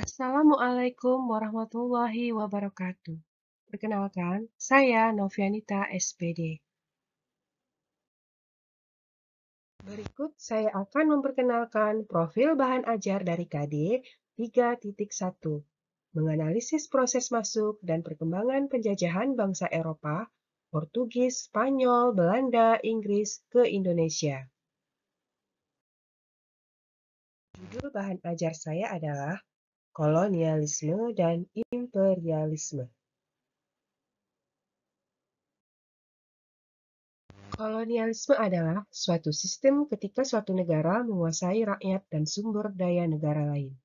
Assalamualaikum warahmatullahi wabarakatuh. Perkenalkan, saya Novianita SPD. Berikut saya akan memperkenalkan profil bahan ajar dari KD 3.1, menganalisis proses masuk dan perkembangan penjajahan bangsa Eropa, Portugis, Spanyol, Belanda, Inggris ke Indonesia. Judul bahan ajar saya adalah Kolonialisme dan Imperialisme. Kolonialisme adalah suatu sistem ketika suatu negara menguasai rakyat dan sumber daya negara lain.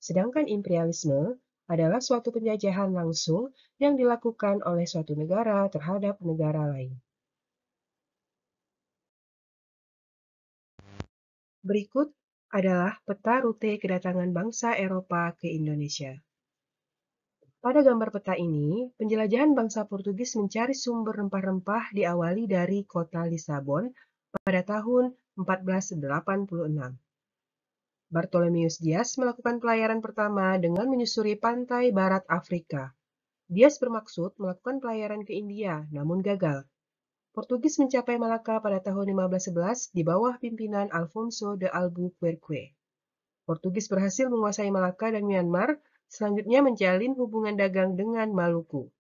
Sedangkan imperialisme adalah suatu penjajahan langsung yang dilakukan oleh suatu negara terhadap negara lain. Berikut adalah peta rute kedatangan bangsa Eropa ke Indonesia. Pada gambar peta ini, penjelajahan bangsa Portugis mencari sumber rempah-rempah diawali dari kota Lisabon pada tahun 1486. Bartolomeus Dias melakukan pelayaran pertama dengan menyusuri pantai barat Afrika. Dias bermaksud melakukan pelayaran ke India, namun gagal. Portugis mencapai Malaka pada tahun 1511 di bawah pimpinan Alfonso de Albuquerque. Portugis berhasil menguasai Malaka dan Myanmar, selanjutnya menjalin hubungan dagang dengan Maluku.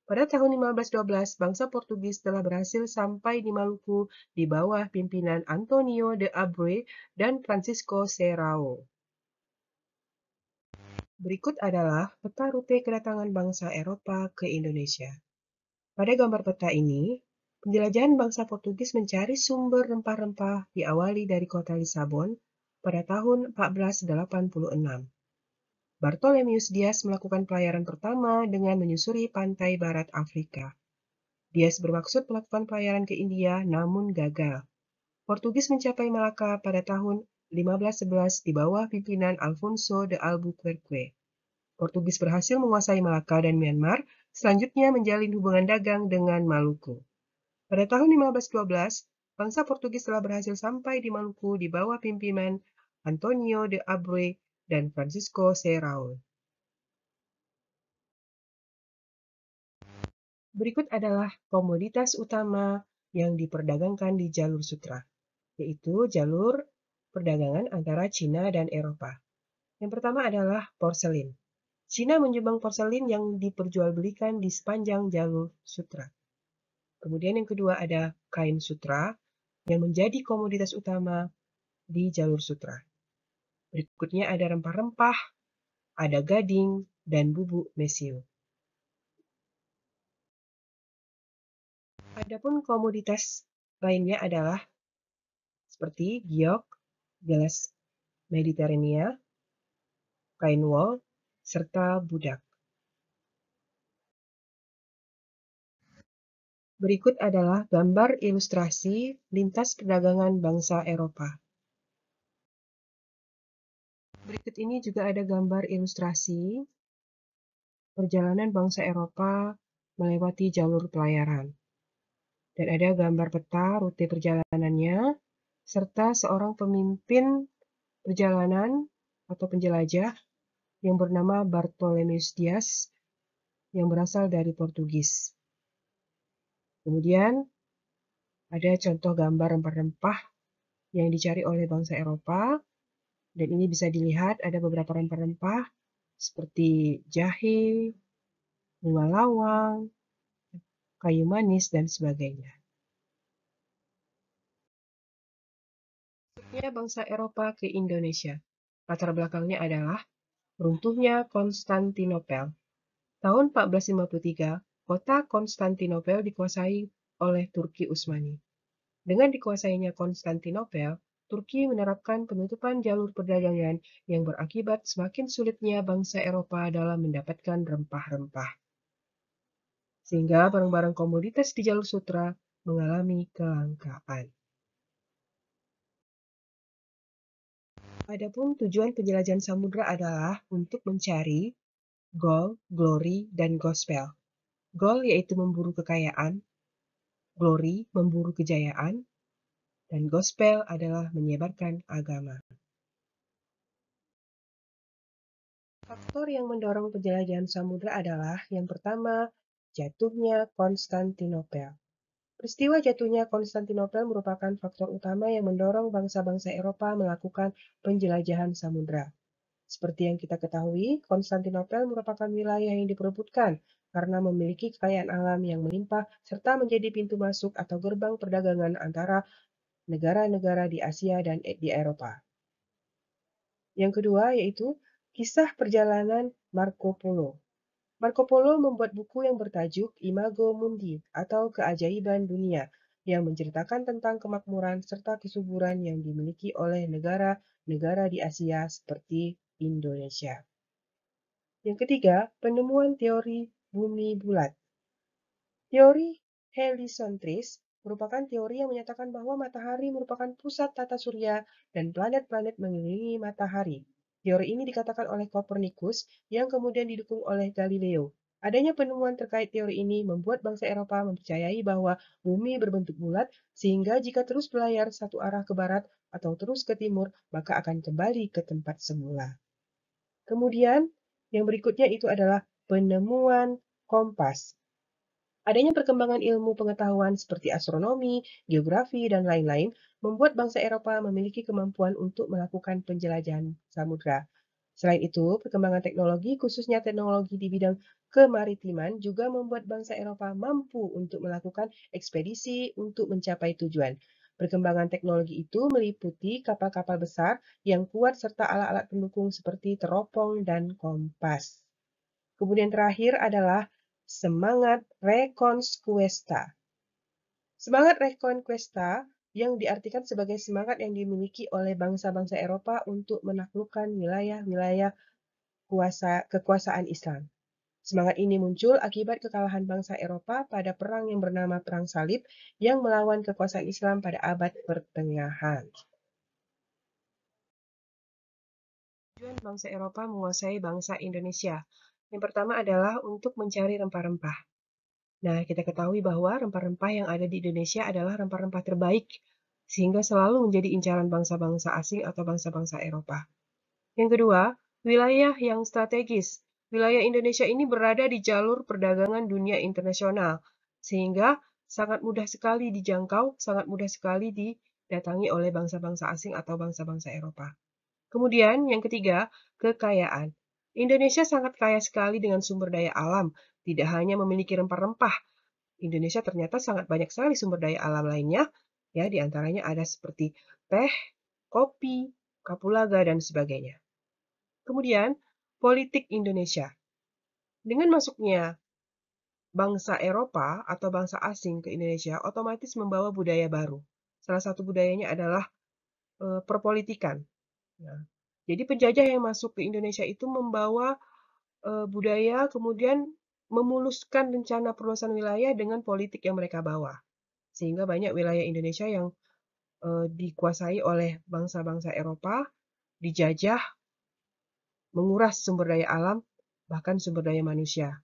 Pada tahun 1512, bangsa Portugis telah berhasil sampai di Maluku di bawah pimpinan Antonio de Abreu dan Francisco Serrao. Berikut adalah peta rute kedatangan bangsa Eropa ke Indonesia. Pada gambar peta ini, penjelajahan bangsa Portugis mencari sumber rempah-rempah diawali dari kota Lisabon pada tahun 1486. Bartolomeus Dias melakukan pelayaran pertama dengan menyusuri pantai barat Afrika. Dias bermaksud melakukan pelayaran ke India namun gagal. Portugis mencapai Malaka pada tahun 1511 di bawah pimpinan Alfonso de Albuquerque. Portugis berhasil menguasai Malaka dan Myanmar, selanjutnya menjalin hubungan dagang dengan Maluku. Pada tahun 1512, bangsa Portugis telah berhasil sampai di Maluku di bawah pimpinan Antonio de Abreu dan Francisco Serrao. Berikut adalah komoditas utama yang diperdagangkan di jalur sutra, yaitu jalur perdagangan antara Cina dan Eropa. Yang pertama adalah porselin. Cina menyumbang porselin yang diperjualbelikan di sepanjang jalur sutra. Kemudian yang kedua ada kain sutra yang menjadi komoditas utama di jalur sutra. Berikutnya ada rempah-rempah, ada gading, dan bubuk mesiu. Adapun komoditas lainnya adalah seperti giok, gelas Mediterania, kain wol, serta budak. Berikut adalah gambar ilustrasi lintas perdagangan bangsa Eropa. Berikut ini juga ada gambar ilustrasi perjalanan bangsa Eropa melewati jalur pelayaran. Dan ada gambar peta rute perjalanannya, serta seorang pemimpin perjalanan atau penjelajah yang bernama Bartolomeus Dias yang berasal dari Portugis. Kemudian ada contoh gambar rempah-rempah yang dicari oleh bangsa Eropa, dan ini bisa dilihat ada beberapa rempah-rempah seperti jahe, bunga lawang, kayu manis, dan sebagainya. Masuknya bangsa Eropa ke Indonesia. Latar belakangnya adalah runtuhnya Konstantinopel. Tahun 1453, kota Konstantinopel dikuasai oleh Turki Utsmani. Dengan dikuasainya Konstantinopel, Turki menerapkan penutupan jalur perdagangan yang berakibat semakin sulitnya bangsa Eropa dalam mendapatkan rempah-rempah. Sehingga barang-barang komoditas di jalur sutra mengalami kelangkaan. Adapun tujuan penjelajahan samudra adalah untuk mencari gold, glory, dan gospel. Gold yaitu memburu kekayaan, glory memburu kejayaan, dan gospel adalah menyebarkan agama. Faktor yang mendorong penjelajahan samudra adalah yang pertama, jatuhnya Konstantinopel. Peristiwa jatuhnya Konstantinopel merupakan faktor utama yang mendorong bangsa-bangsa Eropa melakukan penjelajahan samudra. Seperti yang kita ketahui, Konstantinopel merupakan wilayah yang diperebutkan karena memiliki kekayaan alam yang melimpah serta menjadi pintu masuk atau gerbang perdagangan antara negara-negara di Asia dan di Eropa. Yang kedua yaitu kisah perjalanan Marco Polo. Marco Polo membuat buku yang bertajuk Imago Mundi atau Keajaiban Dunia yang menceritakan tentang kemakmuran serta kesuburan yang dimiliki oleh negara-negara di Asia seperti Indonesia. Yang ketiga, penemuan teori bumi bulat. Teori heliocentris merupakan teori yang menyatakan bahwa matahari merupakan pusat tata surya dan planet-planet mengelilingi matahari. Teori ini dikatakan oleh Copernicus yang kemudian didukung oleh Galileo. Adanya penemuan terkait teori ini membuat bangsa Eropa mempercayai bahwa bumi berbentuk bulat, sehingga jika terus berlayar satu arah ke barat atau terus ke timur, maka akan kembali ke tempat semula. Kemudian, yang berikutnya itu adalah penemuan kompas. Adanya perkembangan ilmu pengetahuan seperti astronomi, geografi, dan lain-lain membuat bangsa Eropa memiliki kemampuan untuk melakukan penjelajahan samudra. Selain itu, perkembangan teknologi, khususnya teknologi di bidang kemaritiman, juga membuat bangsa Eropa mampu untuk melakukan ekspedisi untuk mencapai tujuan. Perkembangan teknologi itu meliputi kapal-kapal besar yang kuat serta alat-alat pendukung seperti teropong dan kompas. Kemudian terakhir adalah semangat Reconquista. Semangat Reconquista yang diartikan sebagai semangat yang dimiliki oleh bangsa-bangsa Eropa untuk menaklukkan wilayah-wilayah kekuasaan Islam. Semangat ini muncul akibat kekalahan bangsa Eropa pada perang yang bernama Perang Salib yang melawan kekuasaan Islam pada abad pertengahan. Tujuan bangsa Eropa menguasai bangsa Indonesia. Yang pertama adalah untuk mencari rempah-rempah. Nah, kita ketahui bahwa rempah-rempah yang ada di Indonesia adalah rempah-rempah terbaik, sehingga selalu menjadi incaran bangsa-bangsa asing atau bangsa-bangsa Eropa. Yang kedua, wilayah yang strategis. Wilayah Indonesia ini berada di jalur perdagangan dunia internasional, sehingga sangat mudah sekali dijangkau, sangat mudah sekali didatangi oleh bangsa-bangsa asing atau bangsa-bangsa Eropa. Kemudian, yang ketiga, kekayaan. Indonesia sangat kaya sekali dengan sumber daya alam, tidak hanya memiliki rempah-rempah. Indonesia ternyata sangat banyak sekali sumber daya alam lainnya, ya, di antaranya ada seperti teh, kopi, kapulaga, dan sebagainya. Kemudian, politik Indonesia. Dengan masuknya bangsa Eropa atau bangsa asing ke Indonesia, otomatis membawa budaya baru. Salah satu budayanya adalah perpolitikan. Nah, jadi penjajah yang masuk ke Indonesia itu membawa budaya, kemudian memuluskan rencana perluasan wilayah dengan politik yang mereka bawa. Sehingga banyak wilayah Indonesia yang dikuasai oleh bangsa-bangsa Eropa, dijajah, menguras sumber daya alam, bahkan sumber daya manusia.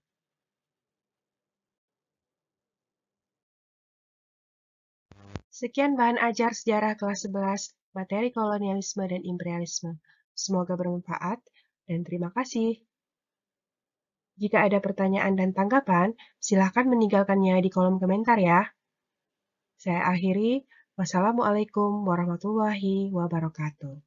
Sekian bahan ajar sejarah kelas 11, materi kolonialisme dan imperialisme. Semoga bermanfaat, dan terima kasih. Jika ada pertanyaan dan tanggapan, silakan meninggalkannya di kolom komentar ya. Saya akhiri. Wassalamualaikum warahmatullahi wabarakatuh.